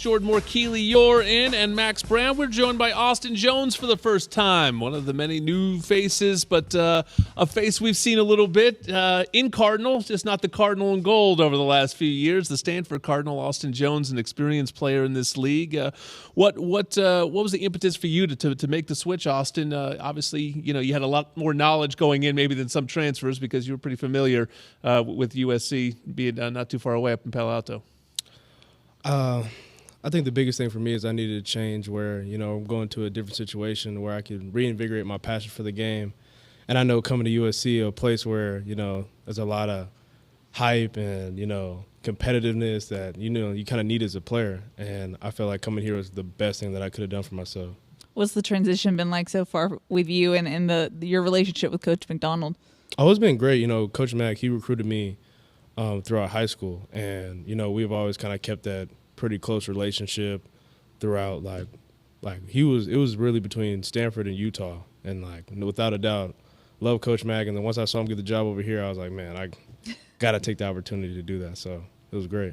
Jordan Moore-Keeley, you're in, and Max Brown. We're joined by Austin Jones for the first time. One of the many new faces, but a face we've seen a little bit in Cardinal, just not the Cardinal in gold over the last few years. The Stanford Cardinal, Austin Jones, an experienced player in this league. What was the impetus for you to make the switch, Austin? Obviously, you had a lot more knowledge going in maybe than some transfers because you were pretty familiar with USC being not too far away up in Palo Alto. I think the biggest thing for me is I needed a change where, I'm going to a different situation where I could reinvigorate my passion for the game. And I know coming to USC, a place where, there's a lot of hype and, competitiveness that, you kind of need as a player. And I felt like coming here was the best thing that I could have done for myself. What's the transition been like so far with you and your relationship with Coach McDonald? Oh, it's been great. Coach Mack, he recruited me throughout high school. And, we've always kind of kept that pretty close relationship throughout. It was really between Stanford and Utah. And, without a doubt, love Coach Mack. And then once I saw him get the job over here, I was like, man, I got to take the opportunity to do that. So it was great.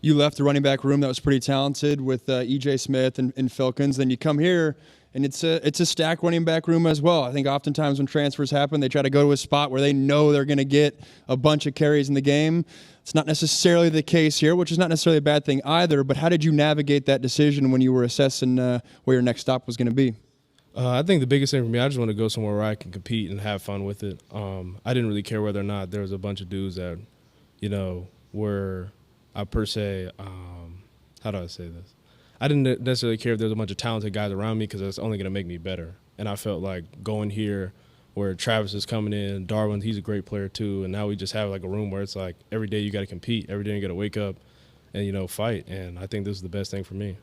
You left the running back room that was pretty talented with E.J. Smith and Filkins. Then you come here, and it's a stacked running back room as well. I think oftentimes when transfers happen, they try to go to a spot where they know they're going to get a bunch of carries in the game. It's not necessarily the case here, which is not necessarily a bad thing either. But how did you navigate that decision when you were assessing where your next stop was going to be? I think the biggest thing for me, I just want to go somewhere where I can compete and have fun with it. I didn't really care whether or not there was a bunch of dudes that, were per se, how do I say this? I didn't necessarily care if there was a bunch of talented guys around me because it's only going to make me better. And I felt like going here where Travis is coming in, Darwin, he's a great player too, and now we just have a room where it's every day you got to compete, every day you got to wake up and, fight. And I think this is the best thing for me.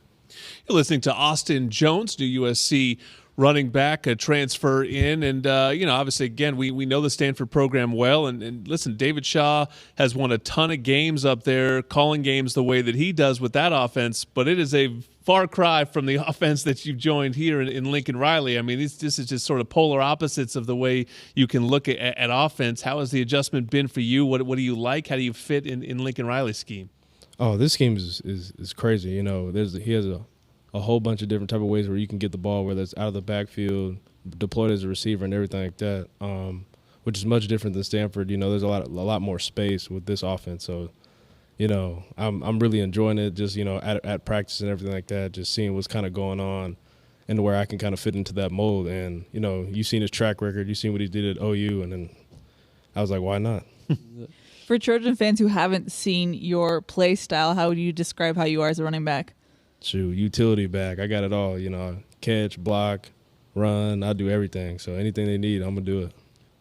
You're listening to Austin Jones, new USC running back, a transfer in. And, obviously, again, we know the Stanford program well. And listen, David Shaw has won a ton of games up there, calling games the way that he does with that offense. But it is a far cry from the offense that you've joined here in Lincoln Riley. I mean, this is just sort of polar opposites of the way you can look at offense. How has the adjustment been for you? What do you like? How do you fit in Lincoln Riley's scheme? Oh, this scheme is crazy. He has a whole bunch of different type of ways where you can get the ball, whether it's out of the backfield, deployed as a receiver, and everything like that, which is much different than Stanford. There's a lot more space with this offense. So, I'm really enjoying it. Just at practice and everything like that, just seeing what's kind of going on, and where I can kind of fit into that mold. And you've seen his track record, you've seen what he did at OU, and then I was like, why not? For Trojan fans who haven't seen your play style, how would you describe how you are as a running back? Shoot, utility back. I got it all. Catch, block, run. I do everything. So anything they need, I'm gonna do it.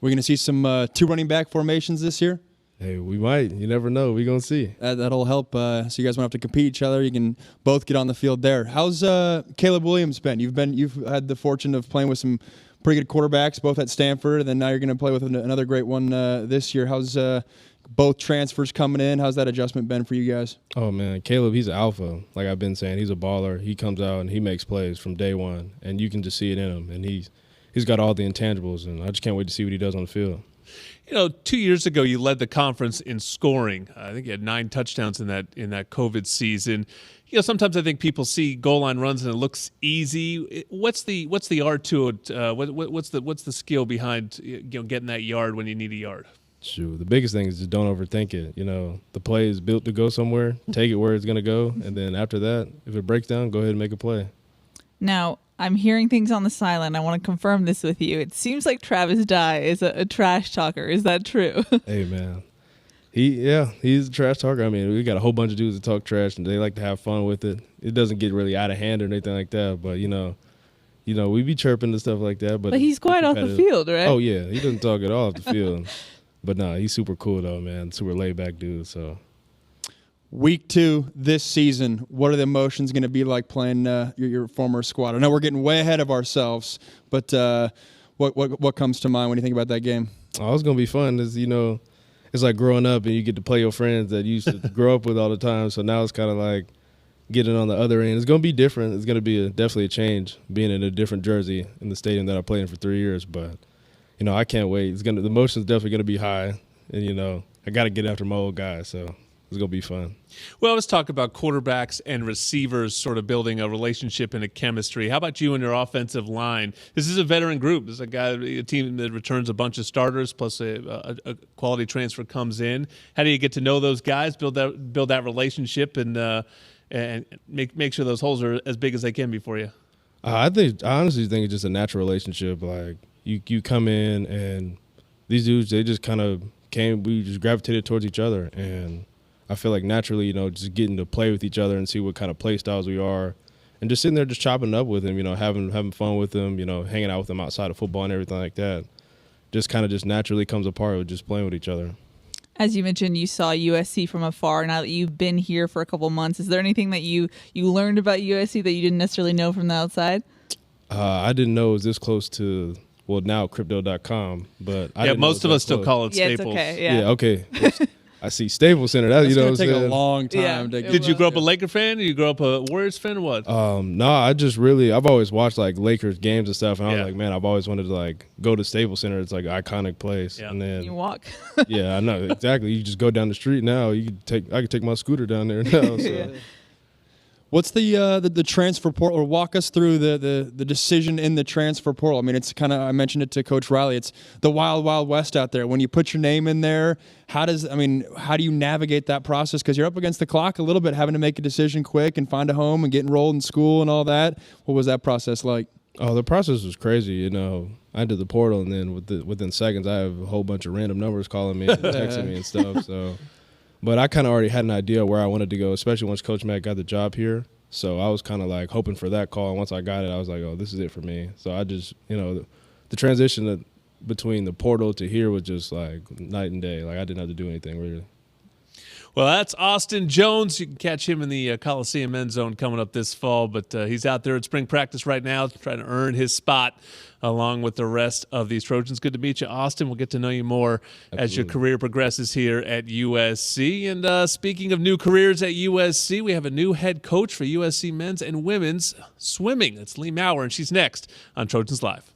We're gonna see some two running back formations this year. Hey, we might. You never know. We're gonna see. That'll help. So you guys won't have to compete each other. You can both get on the field there. How's Caleb Williams been? You've had the fortune of playing with some pretty good quarterbacks, both at Stanford, and then now you're gonna play with another great one this year. How's both transfers coming in? How's that adjustment been for you guys? Oh, man, Caleb, he's an alpha. Like I've been saying, he's a baller. He comes out and he makes plays from day one, and you can just see it in him. And he's got all the intangibles, and I just can't wait to see what he does on the field. 2 years ago, you led the conference in scoring. I think you had 9 touchdowns in that COVID season. Sometimes I think people see goal line runs and it looks easy. What's the art to it? What's the skill behind getting that yard when you need a yard? Shoot, the biggest thing is just don't overthink it. The play is built to go somewhere. Take it where it's going to go, and then after that, if it breaks down, go ahead and make a play. Now, I'm hearing things on the sideline. I want to confirm this with you. It seems like Travis Dye is a trash talker. Is that true? Hey, man. He's a trash talker. I mean, we got a whole bunch of dudes that talk trash, and they like to have fun with it. It doesn't get really out of hand or anything like that, but, we be chirping and stuff like that. But he's quiet off the field, right? Oh, yeah. He doesn't talk at all off the field. But no, he's super cool though, man. Super laid back dude. So, week 2 this season, what are the emotions going to be like playing your former squad? I know we're getting way ahead of ourselves, but what comes to mind when you think about that game? Oh, it's gonna be fun. It's like growing up and you get to play your friends that you used to grow up with all the time. So now it's kind of like getting on the other end. It's gonna be different. It's gonna be definitely a change being in a different jersey in the stadium that I played in for 3 years, but. I can't wait. The emotion's definitely going to be high. And, I got to get after my old guy. So it's gonna be fun. Well, let's talk about quarterbacks and receivers sort of building a relationship and a chemistry. How about you and your offensive line? This is a veteran group. This is a team that returns a bunch of starters plus a quality transfer comes in. How do you get to know those guys, build that relationship, and make sure those holes are as big as they can be for you? I honestly think it's just a natural relationship. Like you come in and these dudes, they just kind of came. We just gravitated towards each other, and I feel like naturally, just getting to play with each other and see what kind of play styles we are, and just sitting there just chopping up with them, having fun with them, hanging out with them outside of football and everything like that. Just kind of just naturally comes apart with just playing with each other. As you mentioned, you saw USC from afar. Now that you've been here for a couple months, is there anything that you learned about USC that you didn't necessarily know from the outside? I didn't know it was this close to, well, now crypto.com, but I didn't know most it of was us that still close. call it Yeah, it's Staples. okay. Yeah, okay. I see Staples Center. That, It's you know gonna what I'm take a saying? long time Yeah, to it get. Did you grow up a Laker fan? Or you grow up a Warriors fan or what? No, I've always watched like Lakers games and stuff, and I was Yeah. like, man, I've always wanted to like go to Staples Center. It's like an iconic place. Yeah. And then You walk. yeah, I know exactly. You just go down the street now. I could take my scooter down there now. So. Yeah. What's the transfer portal? Or walk us through the decision in the transfer portal. I mean, it's kind of, I mentioned it to Coach Riley. It's the wild, wild west out there. When you put your name in there, how do you navigate that process? Because you're up against the clock a little bit, having to make a decision quick and find a home and get enrolled in school and all that. What was that process like? Oh, the process was crazy. I did the portal, and then within seconds, I have a whole bunch of random numbers calling me and texting me and stuff. So. But I kind of already had an idea where I wanted to go, especially once Coach Matt got the job here. So I was kind of like hoping for that call. And once I got it, I was like, oh, this is it for me. So I just, the transition between the portal to here was just like night and day. Like I didn't have to do anything really. Well, that's Austin Jones. You can catch him in the Coliseum end zone coming up this fall, but he's out there at spring practice right now trying to earn his spot along with the rest of these Trojans. Good to meet you, Austin. We'll get to know you more as your career progresses here at USC. And speaking of new careers at USC, we have a new head coach for USC men's and women's swimming. It's Lee Maurer, and she's next on Trojans Live.